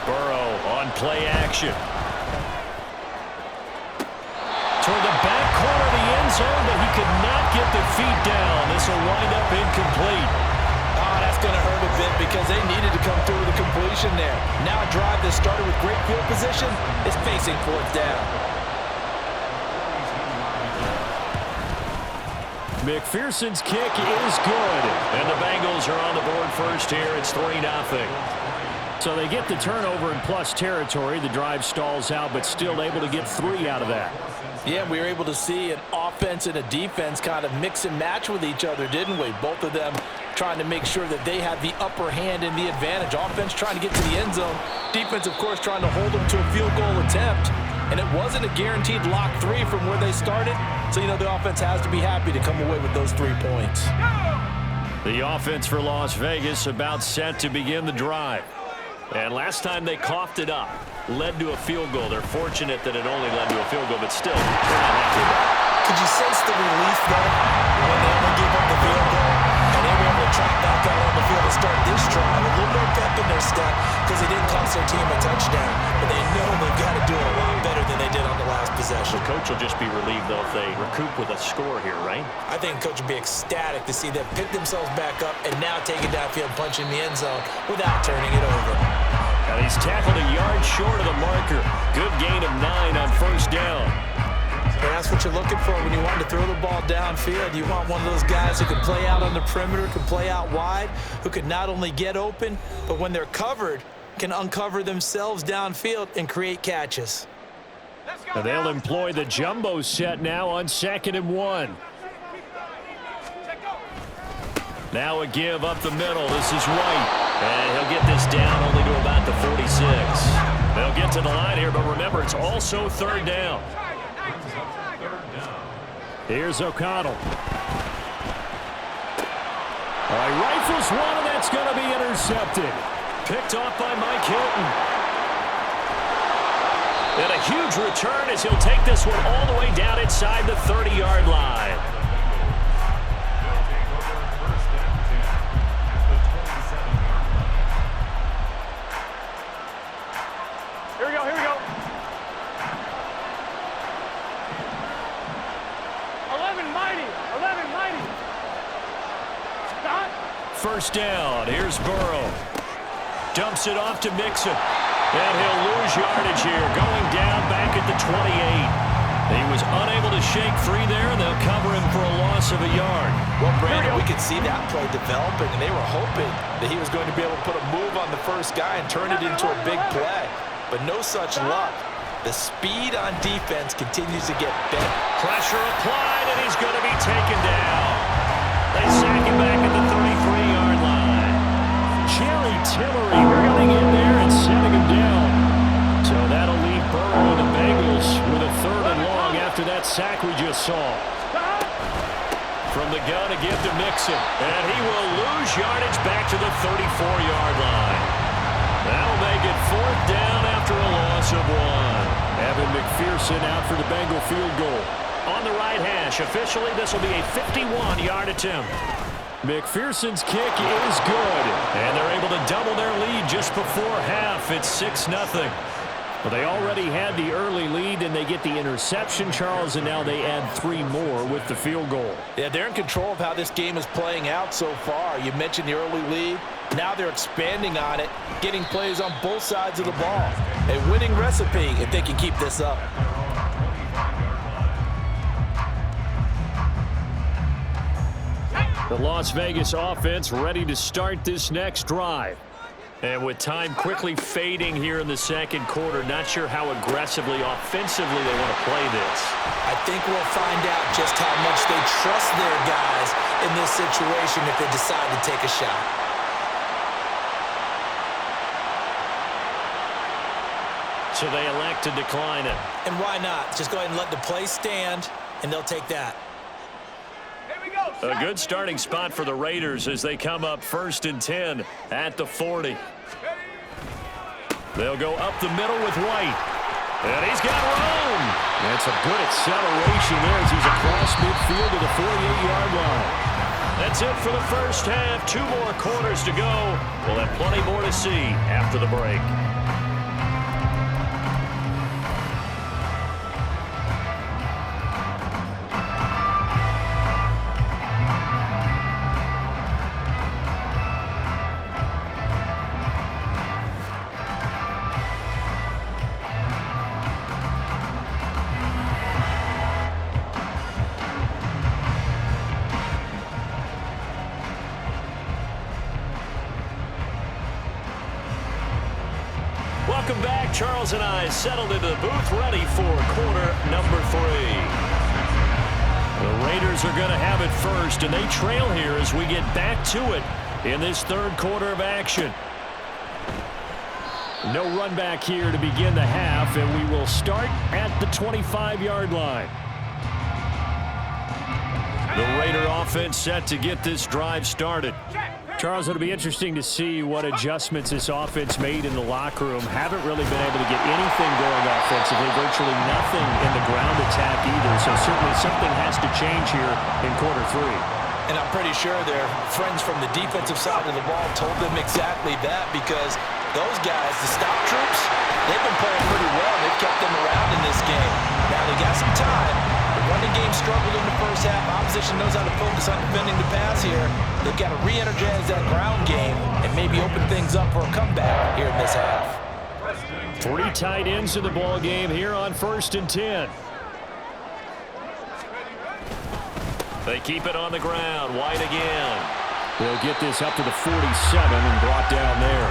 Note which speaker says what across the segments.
Speaker 1: Burrow on play action. Toward the back corner of the end zone, but he could not get the feet down. This will wind up incomplete.
Speaker 2: Oh, that's going to hurt a bit because they needed to come through with a completion there. Now a drive that started with great field position is facing fourth down.
Speaker 1: McPherson's kick is good. And the Bengals are on the board first here. It's 3-0. So they get the turnover in plus territory. The drive stalls out, but still able to get 3 out of that.
Speaker 2: Yeah, we were able to see an offense and a defense kind of mix and match with each other, didn't we? Both of them trying to make sure that they had the upper hand and the advantage. Offense trying to get to the end zone. Defense, of course, trying to hold them to a field goal attempt. And it wasn't a guaranteed lock 3 from where they started. So, you know, the offense has to be happy to come away with those 3 points.
Speaker 1: The offense for Las Vegas about set to begin the drive. And last time they coughed it up, led to a field goal. They're fortunate that it only led to a field goal, but still, they're not happy about it.
Speaker 2: Could you sense the relief, though, when they only gave up the field goal and they were able to track back out on the field to start this drive? A little more pep in their step because they didn't cost their team a touchdown, but they know they've got to do it a lot better than they did on the last possession.
Speaker 1: The coach will just be relieved, though, if they recoup with a score here, right?
Speaker 2: I think coach will be ecstatic to see them pick themselves back up and now take it downfield, punch in the end zone without turning it over.
Speaker 1: Now he's tackled a yard short of the marker. Good gain of 9 on first down.
Speaker 2: And that's what you're looking for when you want to throw the ball downfield. You want one of those guys who can play out on the perimeter, can play out wide, who can not only get open, but when they're covered, can uncover themselves downfield and create catches.
Speaker 1: Now they'll employ the jumbo set now on 2nd and 1. Now a give up the middle. This is White. And he'll get this down only to about the 46. They'll get to the line here, but remember, it's also 3rd down. Here's O'Connell. All right, rifles one, and that's going to be intercepted. Picked off by Mike Hilton. And a huge return as he'll take this one all the way down inside the 30-yard line.
Speaker 3: Here we go, here we go. 11 mighty, 11 mighty. Stop.
Speaker 1: First down, here's Burrow. Dumps it off to Mixon. And he'll lose yardage here, going down back at the 28. He was unable to shake free there, and they'll cover him for a loss of a yard.
Speaker 2: Well, Brandon, we could see that play developing, and they were hoping that he was going to be able to put a move on the first guy and turn it into a big play. But no such luck. The speed on defense continues to get better.
Speaker 1: Pressure applied, and he's going to be taken down. They sack him back at the 33-yard line. Jerry Tillery running in there and setting him down. So that'll leave Burrow and the Bengals with a 3rd and long after that sack we just saw. From the gun to give to Mixon. And he will lose yardage back to the 34-yard line. That'll make it 4th down after a loss of 1. Evan McPherson out for the Bengal field goal. On the right hash, officially this will be a 51-yard attempt. McPherson's kick is good, and they're able to double their lead just before half. It's 6-0. Well, they already had the early lead, and they get the interception, Charles, and now they add 3 more with the field goal.
Speaker 2: Yeah, they're in control of how this game is playing out so far. You mentioned the early lead. Now they're expanding on it, getting plays on both sides of the ball. A winning recipe if they can keep this up.
Speaker 1: The Las Vegas offense ready to start this next drive. And with time quickly fading here in the second quarter, not sure how aggressively, offensively they want to play this.
Speaker 2: I think we'll find out just how much they trust their guys in this situation if they decide to take a shot.
Speaker 1: So they elect to decline it.
Speaker 2: And why not? Just go ahead and let the play stand, and they'll take that.
Speaker 1: A good starting spot for the Raiders as they come up 1st and 10 at the 40. They'll go up the middle with White. And he's got room. That's a good acceleration there as he's across midfield to the 48-yard line. That's it for the first half. 2 more quarters to go. We'll have plenty more to see after the break. Welcome back. Charles and I settled into the booth, ready for quarter number 3. The Raiders are going to have it first, and they trail here as we get back to it in this third quarter of action. No run back here to begin the half, and we will start at the 25-yard line. The Raider offense set to get this drive started. Charles, it'll be interesting to see what adjustments this offense made in the locker room. Haven't really been able to get anything going offensively, virtually nothing in the ground attack either. So certainly something has to change here in quarter 3.
Speaker 2: And I'm pretty sure their friends from the defensive side of the ball told them exactly that, because those guys, the stop troops, they've been playing pretty well. They've kept them around in this game. Now they got some time. The running game struggled in the first half. Opposition knows how to focus on defending the pass here. They've got to re-energize that ground game and maybe open things up for a comeback here in this half.
Speaker 1: 3 tight ends in the ball game here on 1st and 10. They keep it on the ground. White again. They'll get this up to the 47 and brought down there.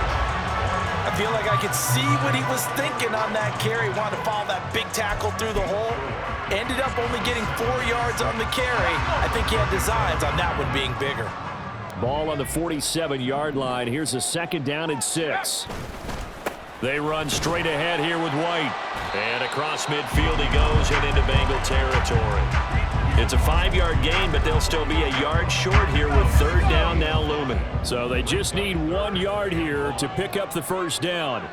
Speaker 2: I feel like I could see what he was thinking on that carry. Wanted to follow that big tackle through the hole. Ended up only getting 4 yards on the carry. I think he had designs on that one being bigger.
Speaker 1: Ball on the 47-yard line. Here's a 2nd down and 6. They run straight ahead here with White. And across midfield he goes and into Bengal territory. It's a 5-yard gain, but they'll still be a yard short here with 3rd down now looming. So they just need 1 yard here to pick up the 1st down.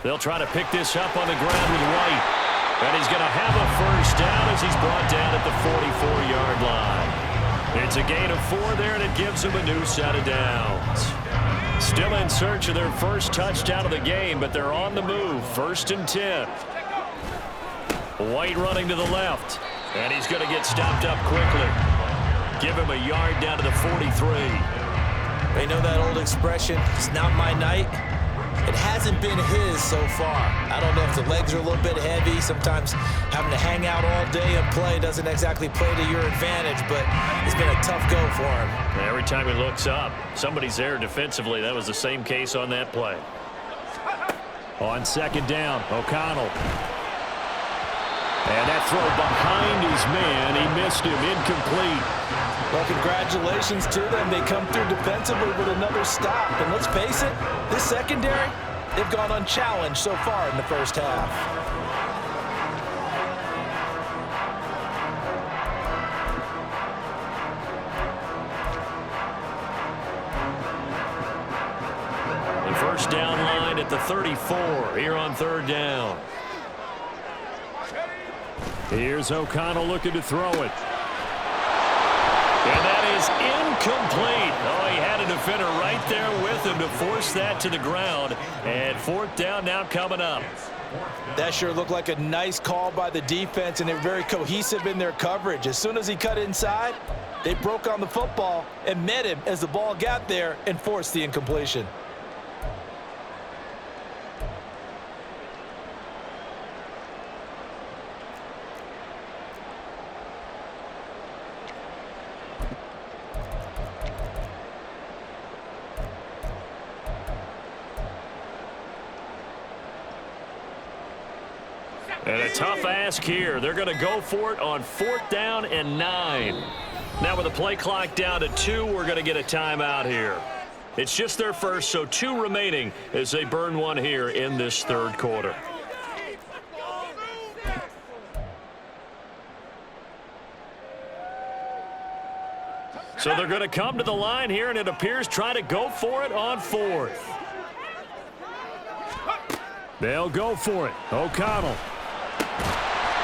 Speaker 1: They'll try to pick this up on the ground with White. And he's going to have a 1st down as he's brought down at the 44-yard line. It's a gain of 4 there, and it gives them a new set of downs. Still in search of their first touchdown of the game, but they're on the move. 1st and 10. White running to the left. And he's going to get stopped up quickly. Give him a yard down to the 43.
Speaker 2: They know that old expression, it's not my night. It hasn't been his so far. I don't know if the legs are a little bit heavy. Sometimes having to hang out all day and play doesn't exactly play to your advantage, but it's been a tough go for him.
Speaker 1: Every time he looks up, somebody's there defensively. That was the same case on that play. On 2nd down, O'Connell. And that throw behind his man. He missed him, incomplete.
Speaker 2: Well, congratulations to them. They come through defensively with another stop. And let's face it, this secondary, they've gone unchallenged so far in the first half.
Speaker 1: The 1st down line at the 34 here on 3rd down. Here's O'Connell looking to throw it. And that is incomplete. Oh, he had a defender right there with him to force that to the ground. And 4th down now coming up.
Speaker 2: That sure looked like a nice call by the defense, and they're very cohesive in their coverage. As soon as he cut inside, they broke on the football and met him as the ball got there and forced the incompletion.
Speaker 1: And a tough ask here. They're going to go for it on 4th down and 9. Now with the play clock down to 2, we're going to get a timeout here. It's just their first, so 2 remaining as they burn one here in this 3rd quarter. So they're going to come to the line here, and it appears try to go for it on 4th. They'll go for it. O'Connell.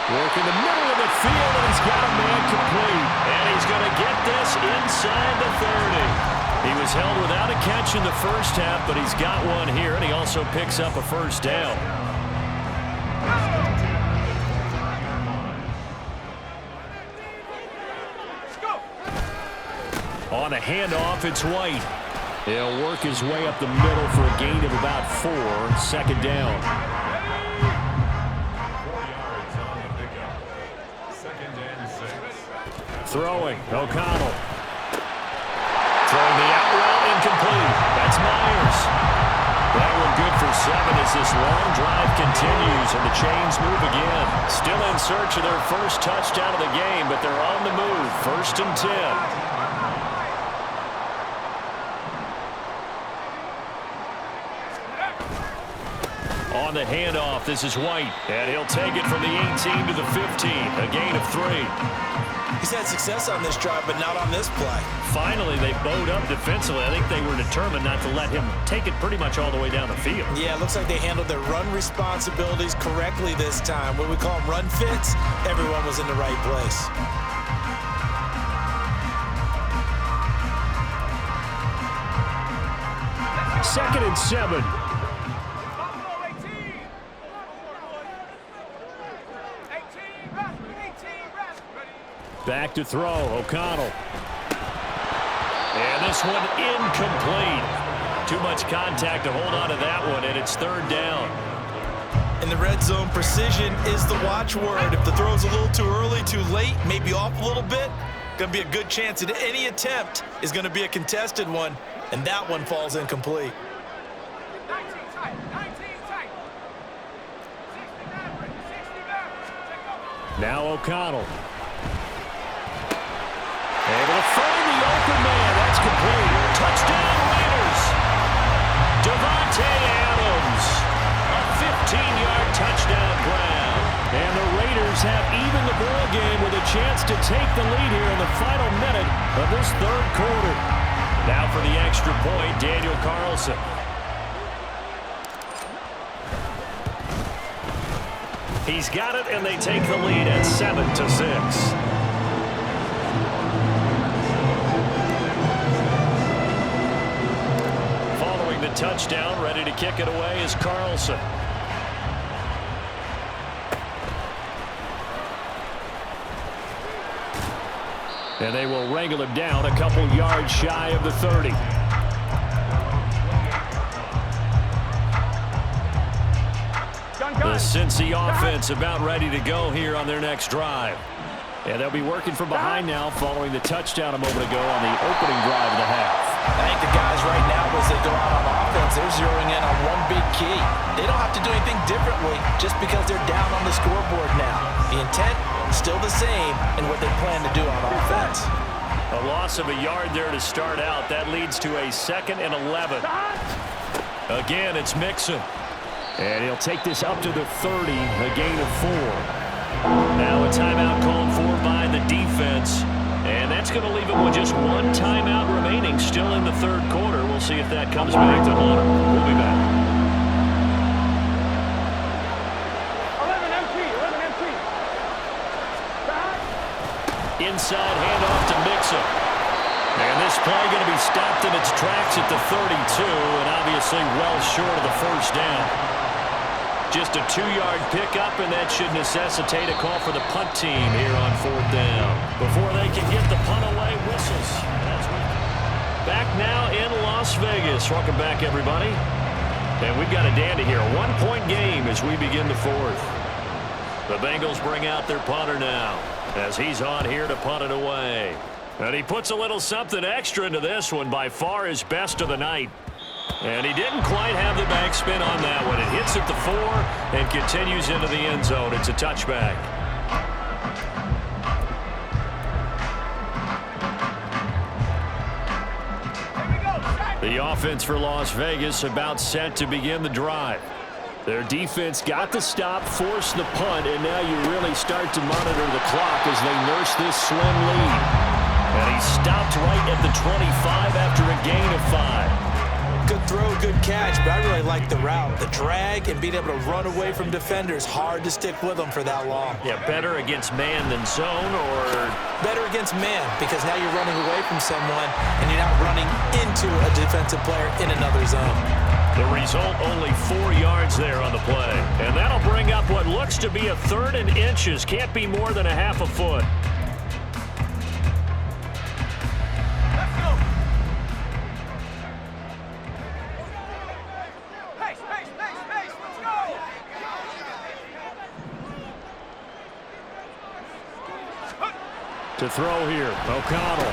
Speaker 1: Work in the middle of the field, and he's got a man complete. And he's going to get this inside the 30. He was held without a catch in the first half, but he's got one here, and he also picks up a 1st down. On a handoff, it's White. He'll work his way up the middle for a gain of about 4. 2nd down. Throwing, O'Connell. Throwing the out route incomplete. That's Myers. That one good for 7 as this long drive continues and the chains move again. Still in search of their first touchdown of the game, but they're on the move. 1st and 10. On the handoff, this is White, and he'll take it from the 18 to the 15, a gain of 3.
Speaker 2: He's had success on this drive, but not on this play.
Speaker 1: Finally, they bowed up defensively. I think they were determined not to let him take it pretty much all the way down the field.
Speaker 2: Yeah, it looks like they handled their run responsibilities correctly this time. What we call them run fits, everyone was in the right place.
Speaker 1: Second and 7. Back to throw, O'Connell. And this one incomplete. Too much contact to hold on to that one, and it's 3rd down.
Speaker 2: In the red zone, precision is the watchword. If the throw's a little too early, too late, maybe off a little bit, going to be a good chance that any attempt is going to be a contested one, and that one falls incomplete.
Speaker 1: Now O'Connell. Able to find the open man. That's complete. Touchdown, Raiders. Devontae Adams. A 15-yard touchdown grab. And the Raiders have even the ball game with a chance to take the lead here in the final minute of this 3rd quarter. Now for the extra point, Daniel Carlson. He's got it, and they take the lead at 7-6. The touchdown, ready to kick it away is Carlson. And they will wrangle him down a couple yards shy of the 30. The Cincy offense about ready to go here on their next drive. And they'll be working from behind now following the touchdown a moment ago on the opening drive of the half.
Speaker 2: I think the guys right now, as they go out on offense, they're zeroing in on one big key. They don't have to do anything differently just because they're down on the scoreboard now. The intent, still the same in what they plan to do on offense.
Speaker 1: A loss of a yard there to start out. That leads to a 2nd and 11. Again, it's Mixon. And he'll take this up to the 30, a gain of 4. Now a timeout called for by the defense. And that's going to leave him with just one timeout remaining still in the 3rd quarter. We'll see if that comes back to haunt him. We'll be back.
Speaker 3: 11 empty.
Speaker 1: Inside handoff to Mixon. And this play going to be stopped in its tracks at the 32, and obviously well short of the 1st down. Just a 2-yard pickup, and that should necessitate a call for the punt team here on 4th down. Before they can get the punt away, whistles. Back now in Las Vegas. Welcome back, everybody. And we've got a dandy here. A 1-point game as we begin the 4th. The Bengals bring out their punter now as he's on here to punt it away. And he puts a little something extra into this one, by far his best of the night. And he didn't quite have the backspin on that one. It hits at the 4 and continues into the end zone. It's a touchback. The offense for Las Vegas about set to begin the drive. Their defense got the stop, forced the punt, and now you really start to monitor the clock as they nurse this slim lead. And he stopped right at the 25 after a gain of 5.
Speaker 2: Good throw, good catch, but I really like the route. The drag and being able to run away from defenders, hard to stick with them for that long.
Speaker 1: Yeah, better against man than zone, or?
Speaker 2: Better against man, because now you're running away from someone and you're not running into a defensive player in another zone.
Speaker 1: The result, only 4 yards there on the play. And that'll bring up what looks to be a 3rd and inches. Can't be more than a half a foot. To throw here, O'Connell.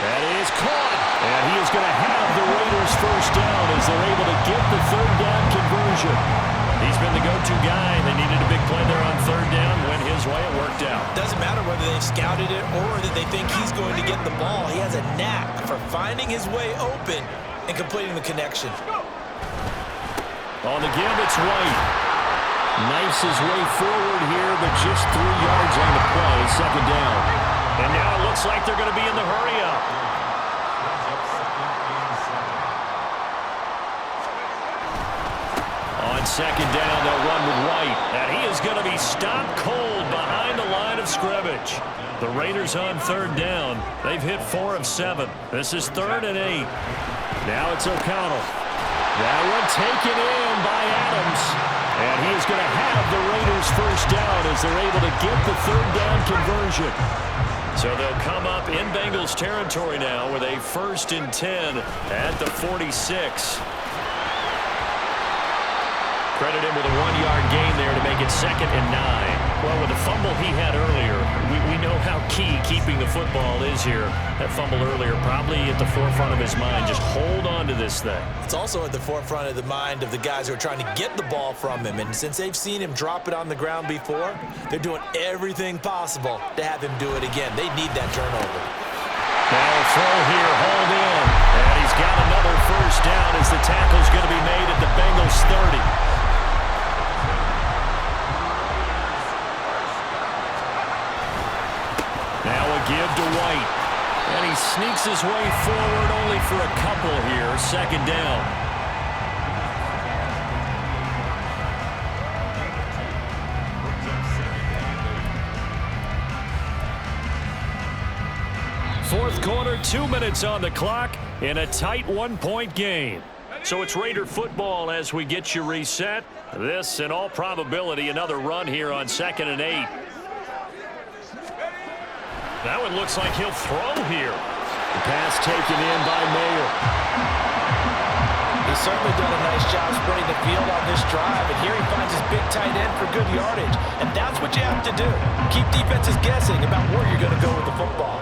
Speaker 1: That is caught. And he is going to have the Raiders first down as they're able to get the third down conversion. He's been the go-to guy. They needed a big play there on third down. Went his way. It worked out.
Speaker 2: Doesn't matter whether they scouted it or that they think he's going to get the ball. He has a knack for finding his way open and completing the connection.
Speaker 1: On the give, it's White. Knifes his way forward here, but just 3 yards on the play. Second down. And now it looks like they're going to be in the hurry-up. On second down, they'll run with White. And he is going to be stopped cold behind the line of scrimmage. The Raiders on third down. They've hit 4 of 7. This is 3rd and 8. Now it's O'Connell. That one taken in by Adams. And he is going to have the Raiders first down as they're able to get the third down conversion. So they'll come up in Bengals territory now with a 1st and 10 at the 46. Credit him with a 1-yard gain there to make it 2nd and 9. Well, with the fumble he had earlier, we know how key keeping the football is here. That fumble earlier probably at the forefront of his mind. Just hold on to this thing.
Speaker 2: It's also at the forefront of the mind of the guys who are trying to get the ball from him. And since they've seen him drop it on the ground before, they're doing everything possible to have him do it again. They need that turnover.
Speaker 1: Now a throw here, hauled in. And he's got another first down as the tackle's going to be made at the Bengals 30. Give to White. And he sneaks his way forward only for a couple here. Second down. Fourth quarter, 2 minutes on the clock in a tight 1-point game. So it's Raider football as we get you reset. This, in all probability, another run here on 2nd and 8. That one looks like he'll throw here. The pass taken in by Mayer.
Speaker 2: He's certainly done a nice job spreading the field on this drive, and here he finds his big tight end for good yardage. And that's what you have to do. Keep defenses guessing about where you're going to go with the football.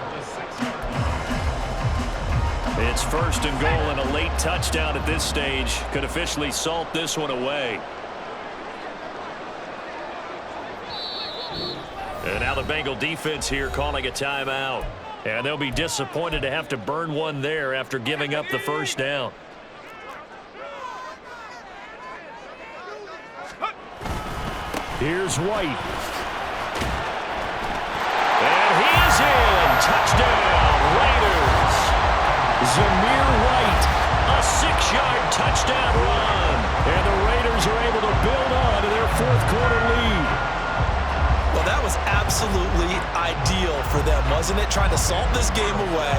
Speaker 1: It's 1st and goal, and a late touchdown at this stage could officially salt this one away. And now the Bengal defense here calling a timeout. And they'll be disappointed to have to burn one there after giving up the first down. Here's White. And he is in. Touchdown, Raiders. Zamir White, a 6-yard touchdown run. And the Raiders are able to build on to their 4th quarter lead.
Speaker 2: Well, that was absolutely ideal for them, wasn't it? Trying to salt this game away.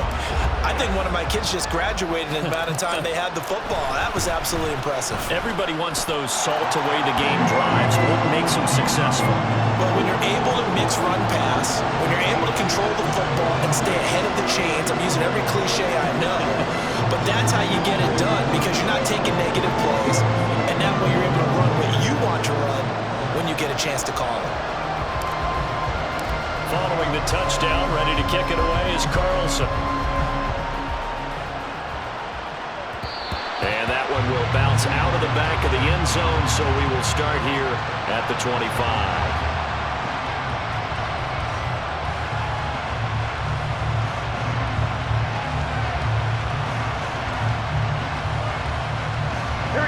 Speaker 2: I think one of my kids just graduated in the amount of time they had the football. That was absolutely impressive.
Speaker 1: Everybody wants those salt-away-the-game drives. What makes them successful?
Speaker 2: Well, when you're able to mix run-pass, when you're able to control the football and stay ahead of the chains, I'm using every cliche I know, but that's how you get it done because you're not taking negative plays, and that way you're able to run what you want to run when you get a chance to call it.
Speaker 1: Following the touchdown, ready to kick it away is Carlson. And that one will bounce out of the back of the end zone, so we will start here at the 25.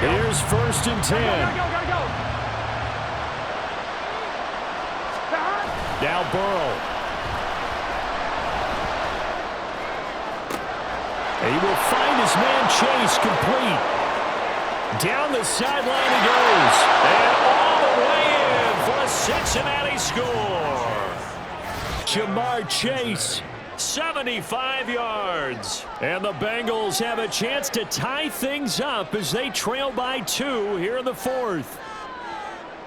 Speaker 1: Here's 1st and 10.
Speaker 3: Gotta go.
Speaker 1: Now Burrow. He will find his man Chase complete. Down the sideline he goes. And all the way in for a Cincinnati score. Jamar Chase, 75 yards. And the Bengals have a chance to tie things up as they trail by 2 here in the 4th.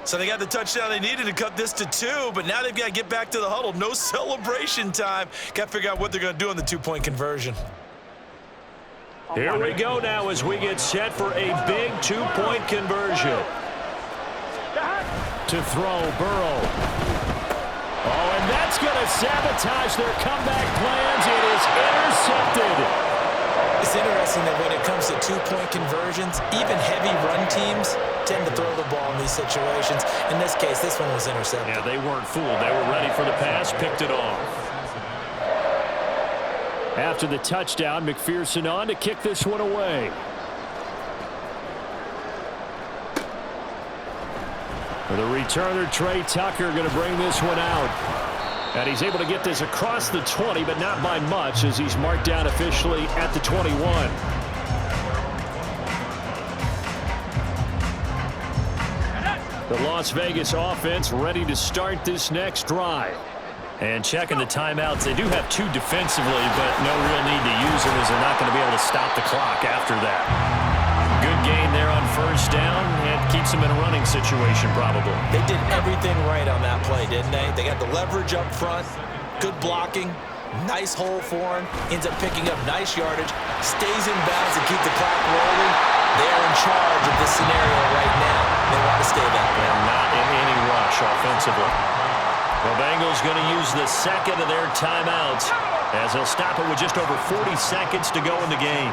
Speaker 2: So they got the touchdown they needed to cut this to 2, but now they've got to get back to the huddle. No celebration time. Got to figure out what they're going to do on the 2-point conversion.
Speaker 1: Here we go now as we get set for a big 2-point conversion. To throw, Burrow. Oh, and that's going to sabotage their comeback plans. It is intercepted.
Speaker 2: conversions. Even heavy run teams tend to throw the ball in these situations. In this case, this one was intercepted.
Speaker 1: Yeah, they weren't fooled. They were ready for the pass, picked it off. After the touchdown, McPherson on to kick this one away. For the returner, Trey Tucker going to bring this one out. And he's able to get this across the 20, but not by much as he's marked down officially at the 21. The Las Vegas offense ready to start this next drive. And checking the timeouts, they do have 2 defensively, but no real need to use them as they're not going to be able to stop the clock after that. Good gain there on first down, and keeps them in a running situation probably.
Speaker 2: They did everything right on that play, didn't they? They got the leverage up front, good blocking, nice hole for him, ends up picking up nice yardage, stays in bounds and keep the clock rolling. They are in charge of this scenario right now. They want to stay that way.
Speaker 1: And not in any rush offensively. The Bengals going to use the second of their timeouts as they'll stop it with just over 40 seconds to go in the game.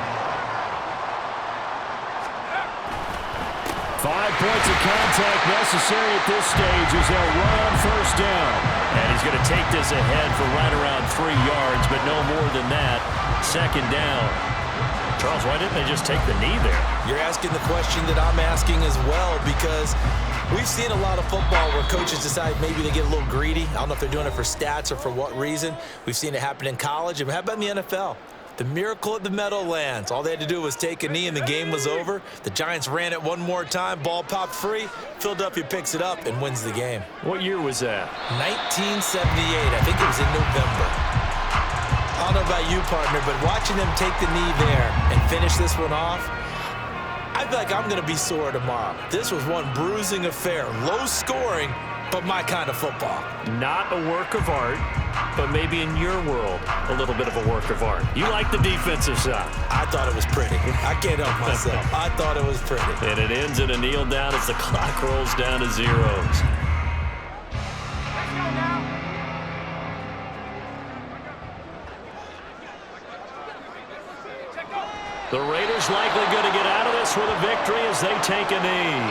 Speaker 1: 5 points of contact necessary at this stage as they'll run on first down. And he's going to take this ahead for right around 3 yards, but no more than that. Second down. Charles, why didn't they just take the knee there?
Speaker 2: You're asking the question that I'm asking as well, because we've seen a lot of football where coaches decide maybe they get a little greedy. I don't know if they're doing it for stats or for what reason. We've seen it happen in college. And how about in the NFL? The miracle at the Meadowlands. All they had to do was take a knee and the game was over. The Giants ran it one more time. Ball popped free. Philadelphia picks it up and wins the game.
Speaker 1: What year was that?
Speaker 2: 1978. I think it was in November. I don't know about you, partner, but watching them take the knee there and finish this one off, I feel like I'm going to be sore tomorrow. This was one bruising affair. Low scoring, but my kind of football.
Speaker 1: Not a work of art, but maybe in your world, a little bit of a work of art. You like the defensive side.
Speaker 2: I thought it was pretty. I can't help myself. I thought it was pretty.
Speaker 1: And it ends in a kneel down as the clock rolls down to zeros. The Raiders likely going to get out of this with a victory as they take a knee.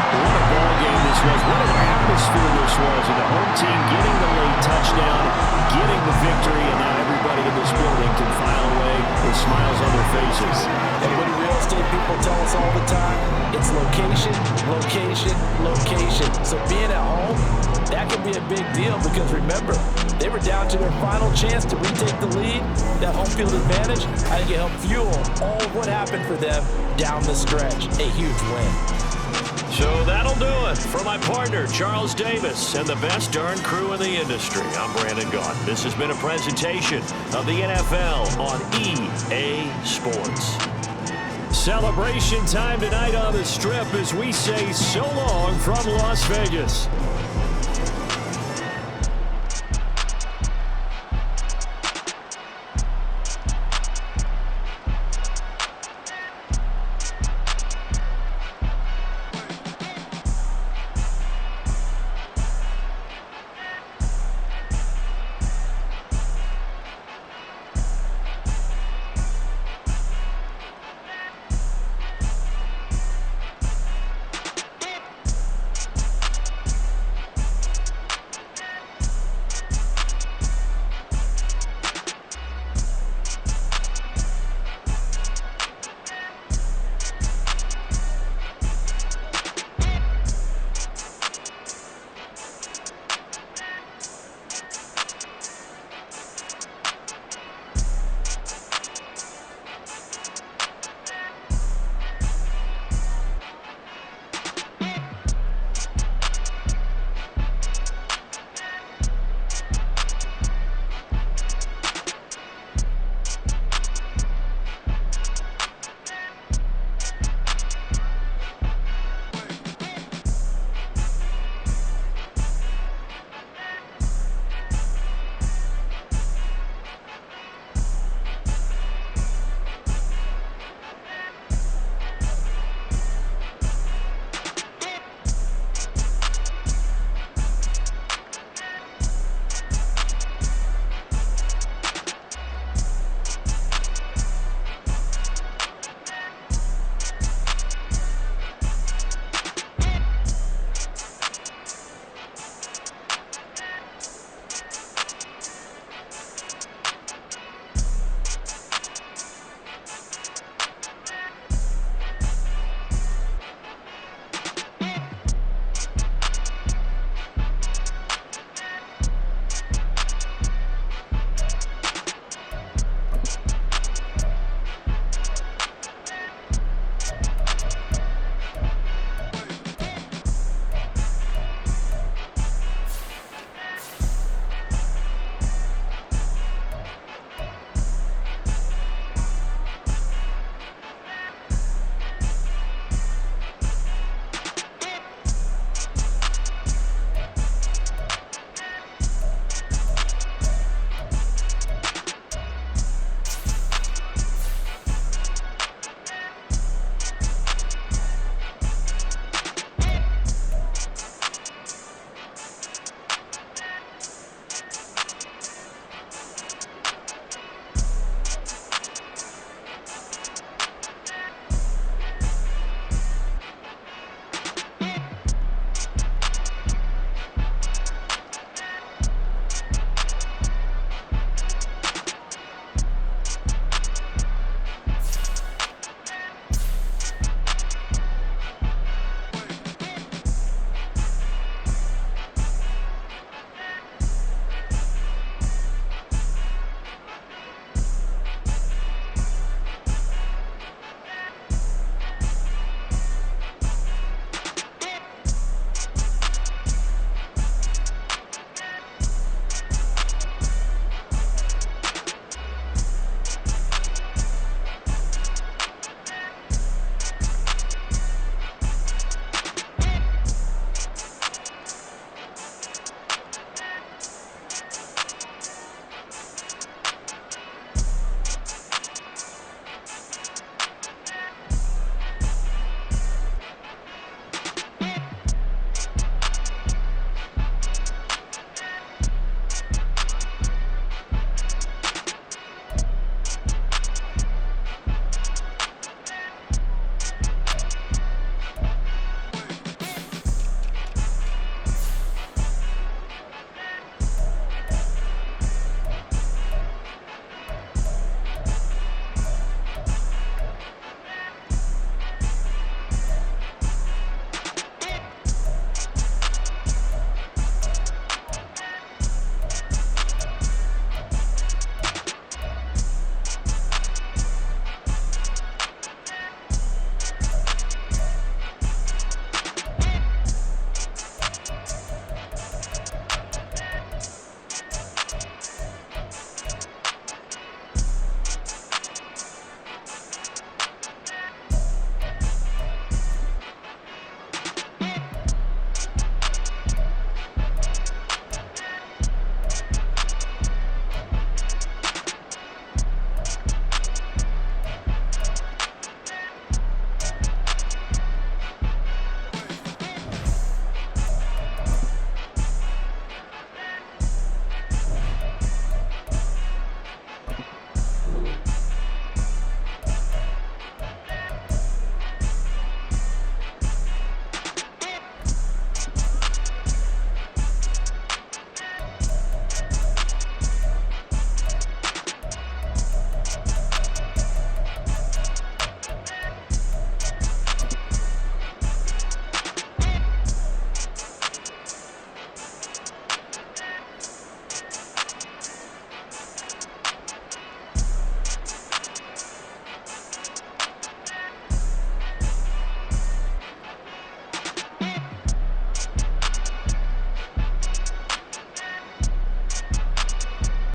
Speaker 1: What a ball game this was. What an atmosphere this was. And the home team getting the late touchdown, getting the victory, and now everybody in this building can file away with smiles on their faces.
Speaker 2: And what do real estate people tell us all the time? It's location, location, location. So being at home, that can be a big deal because remember, they were down to their final chance to retake the lead. That home field advantage, I think it helped fuel all of what happened for them down the stretch. A huge win.
Speaker 1: So that'll do it for my partner, Charles Davis, and the best darn crew in the industry. I'm Brandon Gaudin. This has been a presentation of the NFL on EA Sports. Celebration time tonight on the Strip as we say so long from Las Vegas.